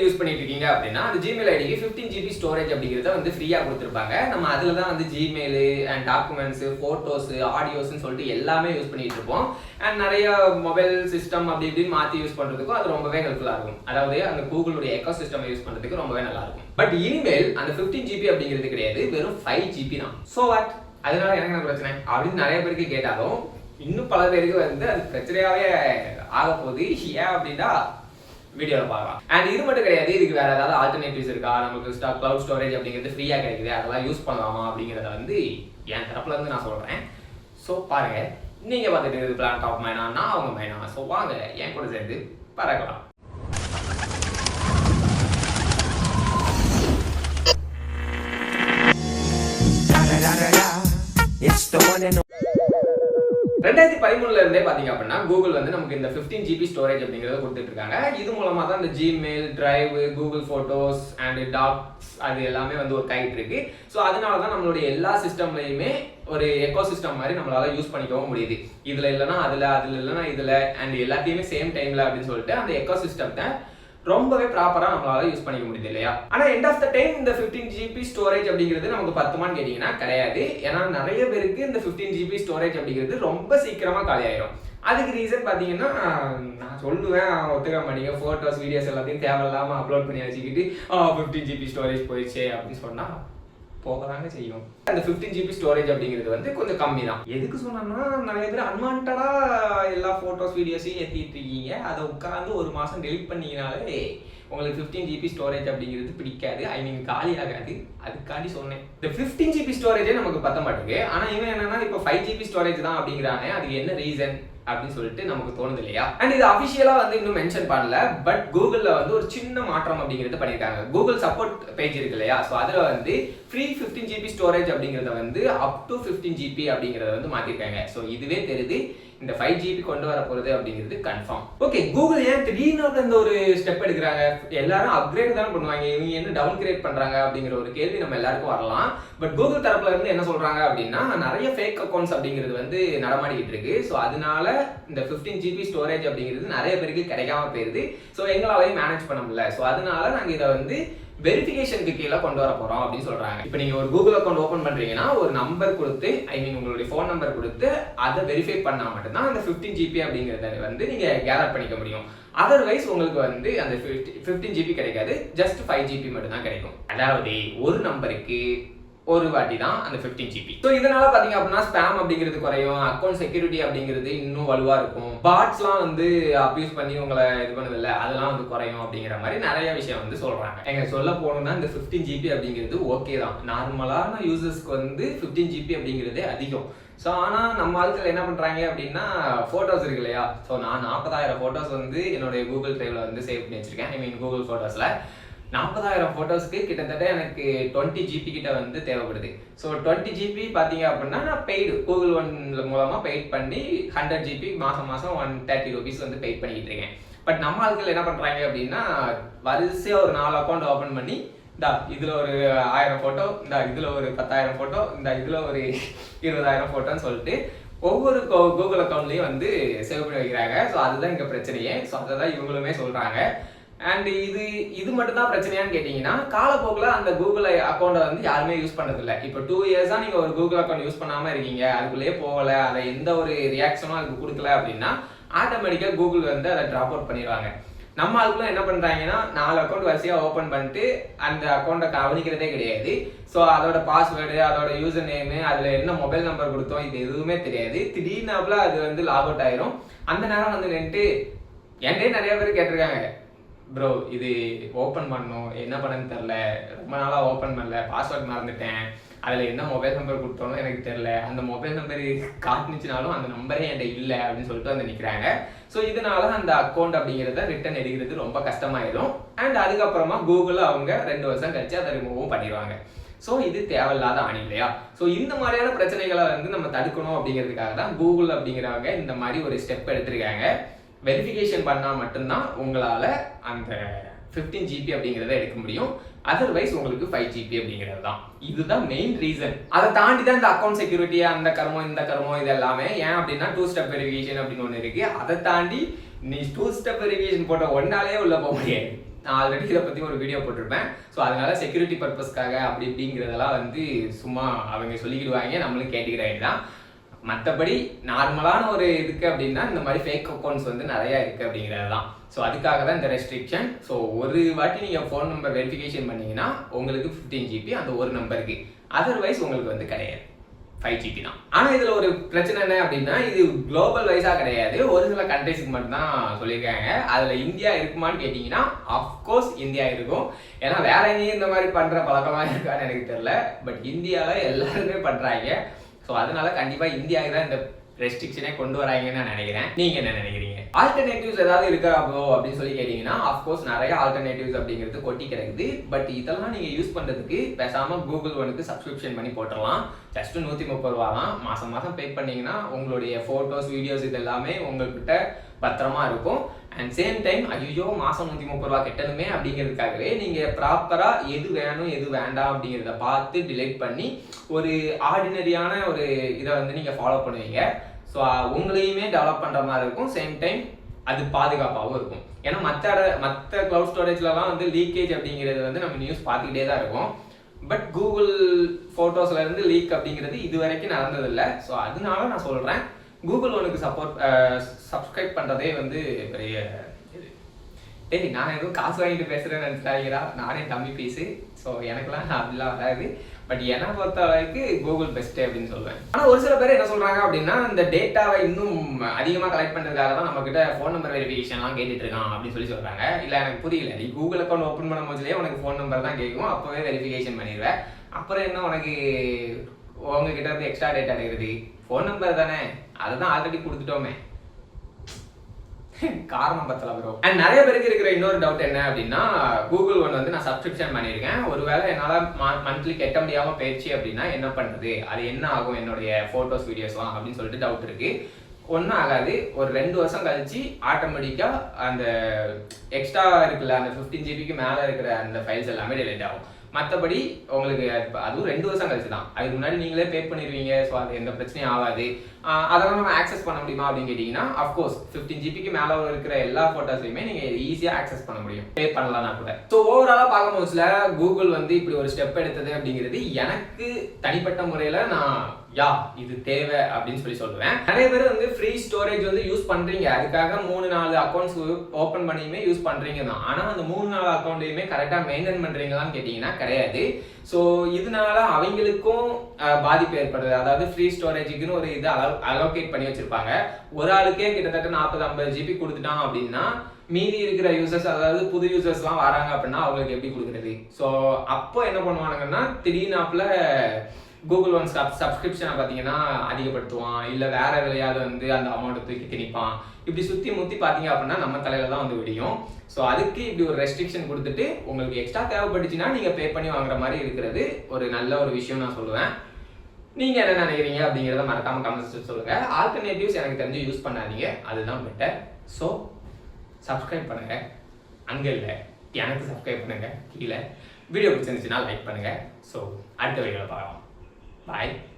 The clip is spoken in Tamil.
யூஸ் பண்ணிட்டு இருக்கீங்க அப்படின்னா அந்த ஜிமெயில் ஐடிக்கு 15 GB ஸ்டோரேஜ் அப்படிங்கிறத வந்து ஃப்ரீயாக கொடுத்துருப்பாங்க. நம்ம அதில் தான் வந்து ஜிமெயில் அண்ட் டாக்குமெண்ட்ஸ், ஃபோட்டோஸ், ஆடியோஸ்ன்னு சொல்லிட்டு எல்லாமே யூஸ் பண்ணிட்டு இருப்போம். அண்ட் நிறைய மொபைல் சிஸ்டம் அப்படி இப்படின்னு மாற்றி யூஸ் பண்ணுறதுக்கும் அது ரொம்பவே ஹெல்ப்ஃபுல்லாக இருக்கும். அதாவது அந்த கூகுளுடைய எக்கோ சிஸ்டம் யூஸ் பண்ணுறதுக்கு ரொம்பவே நல்லா இருக்கும். பட் இனிமேல் அந்த 15 GB அப்படிங்கிறது கிடையாது, வெறும் 5 GB தான். ஸோ வாட், அதனால எனக்கு என்ன பிரச்சனை அப்படின்னு நிறைய பேருக்கு கேட்டாலும் இன்னும் பல பேருக்கு வந்து அது பிரச்சனையாவே ஆக போகுது. ஏன் அப்படின்னா வீடியோவில் பார்க்கலாம். அண்ட் இது மட்டும் கிடையாது, இதுக்கு வேற ஏதாவது ஆல்டர்னேட்டிவ்ஸ் இருக்கா, நமக்கு கிளவுட் ஸ்டோரேஜ் அப்படிங்கிறது ஃப்ரீயாக கிடைக்குது, அதெல்லாம் யூஸ் பண்ணலாமா அப்படிங்கிறத வந்து என் தரப்புல இருந்து நான் சொல்றேன். ஸோ பாருங்க, நீங்க பார்த்துட்டு இருக்குது பிளானட் ஆஃப் மைனா, நான் அவங்க மைனா. ஸோ வாங்க என் கூட சேர்ந்து பறக்கலாம். It's the one and 2013 இருந்தே பாத்தீங்க அப்படின்னா கூகுள் வந்து நமக்கு இந்த 15 GB ஸ்டோரேஜ் அப்படிங்கறத கொடுத்துட்டு இருக்காங்க. இது மூலமா தான் இந்த Gmail, drive, Google photos and docs அது எல்லாமே வந்து ஒரு கைட் இருக்கு. ஸோ அதனால தான் நம்மளுடைய எல்லா சிஸ்டம்லயுமே ஒரு எக்கோ சிஸ்டம் மாதிரி நம்மளால யூஸ் பண்ணிக்கவும் முடியுது. இதுல இல்லைன்னா அதுல இல்லைன்னா இதுல அண்ட் எல்லாத்தையுமே சேம் டைம்ல அப்படின்னு சொல்லிட்டு அந்த எக்கோ சிஸ்டத்தை ரொம்பவே ப்ராப்பரா நம்மளால யூஸ் பண்ணிக்க முடியுது இல்லையா? ஆனா எண்ட் ஆஃப் த டைம் இந்த 15 GB ஸ்டோரேஜ் அப்படிங்கிறது நமக்கு பத்துமான்னு கேட்டீங்கன்னா கிடையாது. ஏன்னா நிறைய பேருக்கு இந்த 15 GB ஸ்டோரேஜ் அப்படிங்கிறது ரொம்ப சீக்கிரமா காலி ஆயிரும். அதுக்கு ரீசன் பாத்தீங்கன்னா நான் சொல்லுவேன், ஒத்துக்க மாட்டீங்க, போட்டோஸ் வீடியோஸ் எல்லாத்தையும் தேவையில்லாம அப்லோட் பண்ணி வச்சுக்கிட்டு 15 GB ஸ்டோரேஜ் போயிடுச்சு அப்படின்னு சொன்னா போகதாங்க செய்யும். அந்த 15 GB ஸ்டோரேஜ் அப்படிங்கிறது வந்து கொஞ்சம் கம்மி தான். எதுக்கு சொன்னோம்னா நிறைய பேர் அன்வான்டா எல்லா போட்டோஸ் வீடியோஸையும் ஏற்றிட்டு இருக்கீங்க. அதை உட்காந்து ஒரு மாசம் டெலிட் பண்ணீங்கனாலே உங்களுக்கு 15 GB ஸ்டோரேஜ் அப்படிங்கிறது பிடிக்காது, ஐ மீன் காலி ஆகாது. அதுக்காண்டி சொன்னேன். இந்த 15 GB ஸ்டோரேஜே நமக்கு பத்த மாட்டேங்குது. ஆனா இவன் என்னன்னா இப்போ 5 GB ஸ்டோரேஜ் தான் அப்படிங்கிறானே, அதுக்கு என்ன ரீசன் அப்படின்னு சொல்லிட்டு நமக்கு தோணுது இல்லையா? அண்ட் இது அபிஷியலா வந்து இன்னும் மென்ஷன் பண்ணல. பட் கூகுள்ல வந்து ஒரு சின்ன மாற்றம் அப்படிங்கிறது பண்ணிருக்காங்க. கூகுள் சப்போர்ட் பேஜ் இருக்கு இல்லையா? ஸோ அதுல வந்து ஃப்ரீ 15 GB ஸ்டோரேஜ் அப்படிங்கிறத வந்து அப் டு 15 GB அப்படிங்கிறத வந்து மாத்திருக்காங்க. ஸோ இதுவே தெரியுது இந்த 5 GB கொண்டு வர போறது அப்படிங்கிறது கன்ஃபார்ம். ஓகே, கூகுள் ஏன் திடீர்னு இந்த ஒரு ஸ்டெப் எடுக்கிறாங்க? எல்லாரும் அப்கிரேட் தானே பண்ணுவாங்க, இவங்க என்ன டவுன் கிரேட் பண்றாங்க அப்படிங்கிற ஒரு கேள்வி நம்ம எல்லாருக்கும் வரலாம். பட் கூகுள் தரப்புல இருந்து என்ன சொல்றாங்க அப்படின்னா நிறைய ஃபேக் அக்கௌண்ட்ஸ் அப்படிங்கிறது வந்து நடமாடிக்கிட்டு இருக்கு. ஸோ அதனால இந்த 15 GB ஸ்டோரேஜ் அப்படிங்கிறது நிறைய பேருக்கு கிடைக்காம போயிருது. ஸோ எங்களாலையும் மேனேஜ் பண்ண முடியல. ஸோ அதனால நாங்க இதை வந்து வெரிஃபிகேஷனுக்கு கீழே கொண்டு வர போறோம் அப்படின்னு சொல்றாங்க. இப்போ நீங்க ஒரு கூகுள் அக்கௌண்ட் ஓபன் பண்றீங்கன்னா ஒரு நம்பர் கொடுத்து, ஐ மீன் உங்களுடைய ஃபோன் நம்பர் கொடுத்து அதை வெரிஃபை பண்ணா மட்டும்தான் அந்த 15 GB அப்படிங்கிறத வந்து நீங்க கேதர் பண்ணிக்க முடியும். அதர்வைஸ் உங்களுக்கு வந்து அந்த 15 GB கிடைக்காது, ஜஸ்ட் 5 GB மட்டும் தான் கிடைக்கும். அதாவது ஒரு நம்பருக்கு ஒரு வாட்டி தான் அந்த 15 GB. ஸோ இதனால பாத்தீங்க அப்படின்னா ஸ்பேம் அப்படிங்கிறது குறையும், அக்கௌண்ட் செக்யூரிட்டி அப்படிங்கிறது இன்னும் வலுவா இருக்கும், பாட்ஸ்லாம் வந்து அப்யூஸ் பண்ணி உங்களை இது பண்ணதில்லை அதெல்லாம் வந்து குறையும் அப்படிங்கிற மாதிரி நிறைய விஷயம் வந்து சொல்றாங்க. எங்க சொல்ல போனோம்னா இந்த 15 GB அப்படிங்கிறது ஓகே தான், நார்மலான யூசர்ஸ்க்கு வந்து 15 GB அப்படிங்கிறதே அதிகம். ஸோ ஆனால் நம்ம ஆட்கள் என்ன பண்ணுறாங்க அப்படின்னா ஃபோட்டோஸ் இருக்கு இல்லையா? ஸோ நான் 40,000 ஃபோட்டோஸ் வந்து என்னுடைய கூகுள் டிரைவில் வந்து சேவ் பண்ணி வச்சிருக்கேன். ஐ மீன் கூகுள் ஃபோட்டோஸில் 40,000 ஃபோட்டோஸ்க்கு கிட்டத்தட்ட எனக்கு 20 GB கிட்ட வந்து தேவைப்படுது. ஸோ 20 GB பார்த்தீங்க அப்படின்னா நான் பெய்டு கூகுள் ஒன் மூலமாக பெய்ட் பண்ணி 100 GB மாதம் 130 rupees வந்து பெய்ட் பண்ணிக்கிட்டு இருக்கேன். பட் நம்ம ஆட்கள் என்ன பண்ணுறாங்க அப்படின்னா வரிசையாக ஒரு 4 அக்கௌண்ட் ஓப்பன் பண்ணி இந்த இதில் ஒரு 1000 ஃபோட்டோ, இந்த இதில் ஒரு 10,000 ஃபோட்டோ, இந்த இதில் ஒரு 20,000 ஃபோட்டோன்னு சொல்லிட்டு ஒவ்வொரு கூகுள் அக்கௌண்ட்லேயும் வந்து சேவ் பண்ணி வைக்கிறாங்க. ஸோ அதுதான் இங்கே பிரச்சனையே. ஸோ அதை தான் இவங்களுமே சொல்கிறாங்க. அண்ட் இது மட்டும் தான் பிரச்சனையான்னு கேட்டீங்கன்னா காலப்போக்கில் அந்த கூகுள் அக்கௌண்ட்டை வந்து யாருமே யூஸ் பண்ணதில்லை. இப்போ 2 years நீங்கள் ஒரு கூகுள் அக்கௌண்ட் யூஸ் பண்ணாமல் இருக்கீங்க, அதுக்குள்ளேயே போகலை, அதை எந்த ஒரு ரியாக்ஷனும் அதுக்கு கொடுக்கல அப்படின்னா ஆட்டோமேட்டிக்காக கூகுள் வந்து அதை ட்ராப் அவுட் பண்ணிடுவாங்க. நம்ம ஆளுக்குள்ள என்ன பண்றாங்கன்னா 4 அக்கௌண்ட் வரிசையாக ஓப்பன் பண்ணிட்டு அந்த அக்கௌண்ட்டை கவனிக்கிறதே கிடையாது. ஸோ அதோட பாஸ்வேர்டு, அதோட யூசர் நேமு, அதில் என்ன மொபைல் நம்பர் கொடுத்தோம் இது எதுவுமே தெரியாது. திடீர்னாப்புல அது வந்து லாக் அவுட் ஆயிரும். அந்த நேரம் வந்து நின்றுட்டு என்கிட்டே நிறைய பேர் கேட்டிருக்காங்க, ப்ரோ இது ஓப்பன் பண்ணணும் என்ன பண்ணன்னு தெரில, ரொம்ப நாளாக ஓப்பன் பண்ணல, பாஸ்வேர்ட் மறந்துட்டேன், அதில் என்ன மொபைல் நம்பர் கொடுத்தோன்னு எனக்கு தெரில, அந்த மொபைல் நம்பர் காட்டுனுச்சுனாலும் அந்த நம்பரே என்கிட்ட இல்லை அப்படின்னு சொல்லிட்டு வந்து நிற்கிறாங்க. ஸோ இதனால அந்த அக்கௌண்ட் அப்படிங்கிறத ரிட்டர்ன் எடுக்கிறது ரொம்ப கஷ்டமாயிடும். அண்ட் அதுக்கப்புறமா கூகுள் அவங்க 2 வருஷம் கழிச்சு அதை ரிமூவும் பண்ணிடுவாங்க. ஸோ இது தேவையில்லாத ஆணி இல்லையா? ஸோ இந்த மாதிரியான பிரச்சனைகளை வந்து நம்ம தடுக்கணும் அப்படிங்கிறதுக்காக தான் கூகுள் அப்படிங்கிறவங்க இந்த மாதிரி ஒரு ஸ்டெப் எடுத்திருக்காங்க. வெரிஃபிகேஷன் பண்ணால் மட்டும்தான் உங்களால் அந்த 15 GB அப்படிங்கிறத எடுக்க முடியும். அதர்வைஸ் உங்களுக்கு 5 GB அப்படிங்கிறது தான். இதுதான் மெயின் ரீசன். அதை தாண்டி தான் இந்த அக்கௌண்ட் செக்யூரிட்டி அந்த கர்மம் இந்த கர்மம் இது எல்லாமே. ஏன் அப்படின்னா 2 ஸ்டெப் வெரிஃபிகேஷன் அப்படின்னு ஒன்று இருக்கு. அதை தாண்டி நீ 2 ஸ்டெப் வெரிஃபிகேஷன் போட்ட ஒன்னாலே உள்ள போக முடியாது. நான் ஆல்ரெடி இதை பற்றி ஒரு வீடியோ போட்டிருப்பேன். ஸோ அதனால செக்யூரிட்டி பர்பஸ்க்காக அப்படி இப்படிங்கிறதெல்லாம் வந்து சும்மா அவங்க சொல்லிக்கிடுவாங்க, நம்மளும் கேட்டுக்கிற வேண்டியதான். மற்றபடி நார்மலான ஒரு இதுக்கு அப்படின்னா இந்த மாதிரி ஃபேக் அக்கௌண்ட்ஸ் வந்து நிறையா இருக்குது அப்படிங்கிறது தான். ஸோ அதுக்காக தான் இந்த ரெஸ்ட்ரிக்ஷன். ஸோ ஒரு வாட்டி நீங்கள் ஃபோன் நம்பர் வெரிஃபிகேஷன் பண்ணிங்கன்னா உங்களுக்கு 15 GB அந்த ஒரு நம்பருக்கு, அதர்வைஸ் உங்களுக்கு வந்து கிடையாது, 5 GB தான். ஆனால் இதில் ஒரு பிரச்சனை என்ன அப்படின்னா, இது குளோபல் வைஸாக கிடையாது, ஒரு சில கண்ட்ரிஸுக்கு மட்டும்தான் சொல்லியிருக்காங்க. அதில் இந்தியா இருக்குமான்னு கேட்டிங்கன்னா அஃப்கோர்ஸ் இந்தியா இருக்கும். ஏன்னா வேற எங்கேயும் இந்த மாதிரி பண்ணுற பழக்கமாக இருக்கான்னு எனக்கு தெரியல. பட் இந்தியாவில் எல்லாருமே பண்ணுறாங்க. ஸோ அதனால கண்டிப்பாக இந்தியாவுக்கு தான் இந்த ரெஸ்ட்ரிக்ஷனே கொண்டு வராங்கன்னு நான் நினைக்கிறேன். நீங்கள் என்ன நினைக்கிறீங்க? ஆல்டர்னேட்டிவ்ஸ் ஏதாவது இருக்கா ப்ரோ அப்படின்னு சொல்லி கேட்டிங்கன்னா அஃப்கோர்ஸ் நிறைய ஆல்டர்னேட்டிவ்ஸ் அப்படிங்கிறது கொட்டி கிடக்குது. பட் இதெல்லாம் நீங்கள் யூஸ் பண்ணுறதுக்கு பேசாமல் கூகுள் ஒனுக்கு சப்ஸ்கிரிப்ஷன் பண்ணி போட்டுடலாம். ஜஸ்ட்டு 130 ரூபா தான். மாதம் மாதம் பே பண்ணிங்கன்னா உங்களுடைய ஃபோட்டோஸ் வீடியோஸ் இது எல்லாமே உங்கள்கிட்ட பத்திரமா இருக்கும். அண்ட் சேம் டைம் ஐயோ மாதம் 130 ரூபா கெட்டணுமே அப்படிங்கிறதுக்காகவே நீங்கள் ப்ராப்பராக எது வேணும் எது வேண்டாம் அப்படிங்கிறத பார்த்து டிலைட் பண்ணி ஒரு ஆர்டினரியான ஒரு இதை வந்து நீங்கள் ஃபாலோ பண்ணுவீங்க. ஸோ உங்களையுமே டெவலப் பண்ணுற மாதிரி இருக்கும். சேம் டைம் அது பாதுகாப்பாகவும் இருக்கும். ஏன்னா மற்ற க்ளவுட் ஸ்டோரேஜ்லலாம் வந்து லீக்கேஜ் அப்படிங்கிறது வந்து நம்ம நியூஸ் பார்த்துக்கிட்டே தான் இருக்கும். பட் கூகுள் ஃபோட்டோஸ்லேருந்து லீக் அப்படிங்கிறது இது வரைக்கும் நடந்ததில்லை. ஸோ அதனால நான் சொல்கிறேன், கூகுள் ஒனுக்கு சப்ஸ்கிரைப் பண்ணுறதே வந்து பெரிய இது. டேய் நான் எதுவும் காசு வாங்கிட்டு பேசுகிறேன்னு நினச்சிட்டாங்களா? நானே டம்மி பீஸு. ஸோ எனக்குலாம் அப்படிலாம் வராது. பட் என்னை பொறுத்த வரைக்கும் கூகுள் பெஸ்ட்டு அப்படின்னு சொல்லுவேன். ஆனால் ஒரு சில பேர் என்ன சொல்கிறாங்க அப்படின்னா, இந்த டேட்டாவை இன்னும் அதிகமாக கலெக்ட் பண்ணுறதுக்காக தான் நம்மக்கிட்ட ஃபோன் நம்பர் வெரிஃபிகேஷன்லாம் கேட்டுட்டு இருக்கான் அப்படின்னு சொல்லி சொல்கிறாங்க. இல்லை எனக்கு புரியல, நீ கூகுள் அக்கௌண்ட் ஓப்பன் பண்ணும் போதுலேயே உனக்கு ஃபோன் நம்பர் தான் கேட்கும், அப்போவே வெரிஃபிகேஷன் பண்ணிடுவேன். அப்புறம் என்ன உனக்கு உங்ககிட்ட இருந்து எக்ஸ்ட்ரா டேட்டா எடுக்கிறது? ஃபோன் நம்பர் தானே, அதை தான் ஆல்ரெடி கொடுத்துட்டோமே, காரணம் பத்தல ப்ரோ. அண்ட் நிறைய பேருக்கு இருக்கிற இன்னொரு டவுட் என்ன அப்படின்னா, கூகுள் ஒன் வந்து நான் சப்ஸ்கிரிப்ஷன் பண்ணியிருக்கேன், ஒருவேளை என்னால் மந்த்லி கட்ட முடியாமல் போயிடுச்சு அப்படின்னா என்ன பண்ணுறது, அது என்ன ஆகும் என்னுடைய ஃபோட்டோஸ் வீடியோஸ்லாம் அப்படின்னு சொல்லிட்டு டவுட் இருக்கு. ஒன்றும் ஆகாது, ஒரு 2 வருஷம் கழிச்சு ஆட்டோமேட்டிக்காக அந்த எக்ஸ்ட்ரா இருக்குல்ல அந்த 15 GB மேலே இருக்கிற அந்த ஃபைல்ஸ் எல்லாமே டெலிட் ஆகும். மற்றபடி உங்களுக்கு அதுவும் 2 வருஷம் கழிச்சு தான், அதுக்கு முன்னாடி நீங்களே பே பண்ணிடுவீங்க. ஸோ அது எந்த பிரச்சனையும் ஆகாது. அதெல்லாம் நம்ம ஆக்சஸ் பண்ண முடியுமா அப்படின்னு கேட்டிங்கன்னா அஃப்கோர்ஸ் 15 GBக்கு மேலே இருக்கிற எல்லா ஃபோட்டோஸையுமே நீங்கள் ஈஸியாக ஆக்சஸ் பண்ண முடியும், பே பண்ணலாம்னா கூட. ஸோ ஓவராலாக பார்க்கும்போதுல கூகுள் வந்து இப்படி ஒரு ஸ்டெப் எடுத்தது அப்படிங்கிறது எனக்கு தனிப்பட்ட முறையில் நான் இது தேவை அப்படின்னு சொல்லி சொல்லுவேன். நிறைய பேர் வந்து ஃப்ரீ ஸ்டோரேஜ் வந்து யூஸ் பண்றீங்க, அதுக்காக 3-4 அக்கௌண்ட்ஸ் ஓப்பன் பண்ணியுமே யூஸ் பண்றீங்க தான். ஆனா அந்த 3-4 அக்கௌண்ட்டையுமே கரெக்டா மெயின்டைன் பண்றீங்களான்னு கேட்டீங்கன்னா கிடையாது. ஸோ இதனால அவங்களுக்கும் பாதிப்பு ஏற்படுது. அதாவது ஃப்ரீ ஸ்டோரேஜுக்குன்னு ஒரு இதை அலோகேட் பண்ணி வச்சிருப்பாங்க. ஒரு ஆளுக்கே கிட்டத்தட்ட 40-50 GB கொடுத்துட்டான் அப்படின்னா மீதி இருக்கிற யூசர்ஸ், அதாவது புது யூசர்ஸ்லாம் வராங்க அப்படின்னா அவங்களுக்கு எப்படி கொடுக்குறது? ஸோ அப்போ என்ன பண்ணுவானுங்கன்னா திடீர்னாப்புல கூகுள் ஒன் சப்ஸ்கிரிப்ஷனை பார்த்தீங்கன்னா அதிகப்படுத்துவான், இல்லை வேற எதுலையாவது வந்து அந்த அமௌண்ட்டை தூக்கி திணிப்பான். இப்படி சுற்றி முற்றி பார்த்தீங்க அப்படின்னா நம்ம தலையில தான் வந்து விடியும். ஸோ அதுக்கு இப்படி ஒரு ரெஸ்ட்ரிக்ஷன் கொடுத்துட்டு உங்களுக்கு எக்ஸ்ட்ரா தேவைப்பட்டுச்சுன்னா நீங்கள் பே பண்ணி வாங்குற மாதிரி இருக்கிறது ஒரு நல்ல ஒரு விஷயம் நான் சொல்லுவேன். நீங்கள் என்ன நினைக்கிறீங்க அப்படிங்கிறத மறக்காமல் கமெண்ட்ஸ் சொல்லுங்கள். ஆல்டர்னேட்டிவ்ஸ் எனக்கு தெரிஞ்சு யூஸ் பண்ணாதீங்க, அதுதான் பெட்டர். ஸோ சப்ஸ்கிரைப் பண்ணுங்கள், அங்கே இல்லை எனக்கு சப்ஸ்கிரைப் பண்ணுங்கள் கீழே. வீடியோ பிடிச்சிருந்துச்சுன்னா லைக் பண்ணுங்கள். ஸோ அடுத்த வீடியோவில் பார்க்கலாம். Bye.